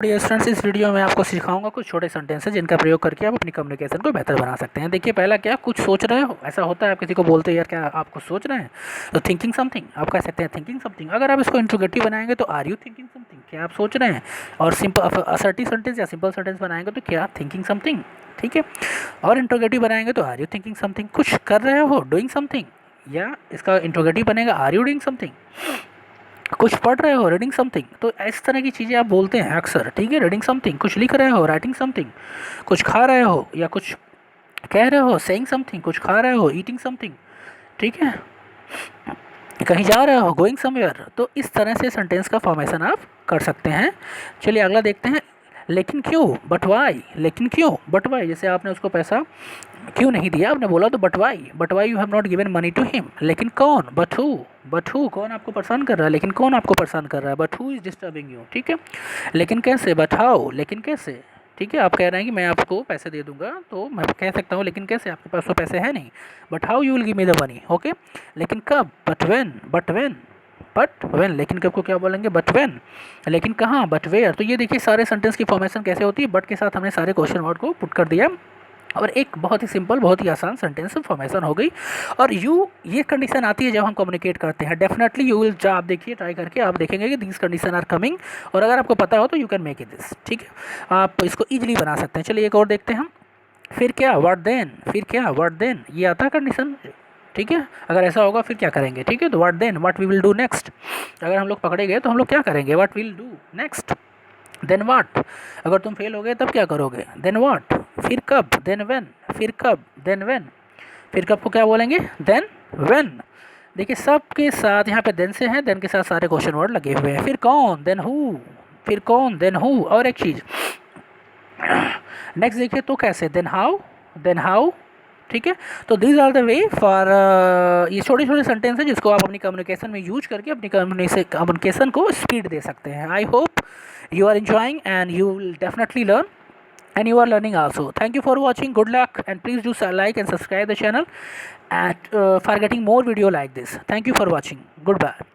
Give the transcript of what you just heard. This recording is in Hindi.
डियर स्टूडेंट्स, इस वीडियो में आपको सिखाऊंगा कुछ छोटे सेंटेंसेस जिनका प्रयोग करके आप अपनी कम्युनिकेशन को बेहतर बना सकते हैं। देखिए, पहला क्या, कुछ सोच रहे हो। ऐसा होता है, आप किसी को बोलते हैं यार क्या आप कुछ सोच रहे हैं, तो थिंकिंग समथिंग आप कह सकते हैं, थिंकिंग समथिंग। अगर आप इसको इंट्रोगेटिव बनाएंगे तो आर यू थिंकिंग समथिंग, क्या आप सोच रहे हैं। और सिंपल असर्टिव सेंटेंस या सिंपल सेंटेंस बनाएंगे तो क्या, थिंकिंग समथिंग। ठीक है। और इंट्रोगेटिव बनाएंगे तो आर यू थिंकिंग समथिंग, कुछ कर रहे हो, डूइंग समथिंग। या इसका इंट्रोगेटिव बनेगा आर यू डूइंग समथिंग, कुछ पढ़ रहे हो, रीडिंग समथिंग। तो इस तरह की चीज़ें आप बोलते हैं अक्सर। ठीक है, रीडिंग समथिंग, कुछ लिख रहे हो, राइटिंग समथिंग, कुछ खा रहे हो या कुछ कह रहे हो, सेइंग समथिंग, कुछ खा रहे हो, ईटिंग समथिंग। ठीक है, कहीं जा रहे हो, गोइंग समवेयर। तो इस तरह से सेंटेंस का फॉर्मेशन आप कर सकते हैं। चलिए अगला देखते हैं, लेकिन क्यों, बट वाई। लेकिन क्यों, बट वाई। जैसे आपने उसको पैसा क्यों नहीं दिया, आपने बोला तो but why you have not given money to him. लेकिन कौन, बट हु, कौन आपको परेशान कर रहा है, लेकिन कौन आपको परेशान कर रहा है, but who is disturbing you. ठीक है। लेकिन कैसे, बट हाउ, लेकिन कैसे। ठीक है, आप कह रहे हैं कि मैं आपको पैसे दे दूंगा, तो मैं कह सकता हूँ लेकिन कैसे, आपके पास तो पैसे हैं नहीं। But how you will give me the money. Okay. लेकिन कब, बट वेन, लेकिन कब को क्या बोलेंगे, बट वेन। लेकिन कहाँ, बट वेयर। तो ये देखिए सारे सेंटेंस की फॉर्मेशन कैसे होती है, बट के साथ हमने सारे क्वेश्चन वर्ड को पुट कर दिया और एक बहुत ही सिंपल, बहुत ही आसान सेंटेंस फॉर्मेशन हो गई। और ये कंडीशन आती है जब हम कम्युनिकेट करते हैं। डेफिनेटली यू विल, आप देखिए ट्राई करके आप देखेंगे कि दिस कंडीशन आर कमिंग, और अगर आपको पता हो तो you can make it this. ठीक है, आप इसको ईजिली बना सकते हैं। चलिए एक और देखते हैं हम। फिर क्या, व्हाट देन। फिर क्या, व्हाट देन, ये आता है कंडीशन। ठीक है, अगर ऐसा होगा फिर क्या करेंगे। ठीक है, तो what then, what we will do next. अगर हम लोग पकड़े गए तो हम लोग क्या करेंगे, what will do next. Then what, अगर तुम फेल हो गए तब क्या करोगे, देन वाट। फिर कब, देन व्हेन। फिर कब, देन व्हेन। फिर कब को क्या बोलेंगे, देन व्हेन। देखिए सबके साथ यहाँ पे देन से हैं, देन के साथ सारे क्वेश्चन वर्ड लगे हुए हैं। फिर कौन, देन हु। फिर कौन, देन हु। और एक चीज़ नेक्स्ट देखिए, तो कैसे, देन हाउ, देन हाउ। ठीक है, तो these are the way for, ये छोटे छोटे सेंटेंस हैं जिसको आप अपनी कम्युनिकेशन में यूज करके अपनी कम्युनिकेशन को स्पीड दे सकते हैं। I hope you are enjoying and you will definitely learn and you are learning also. Thank you for watching, good luck, and please do like and subscribe the channel and for getting more video like this. Thank you for watching, goodbye.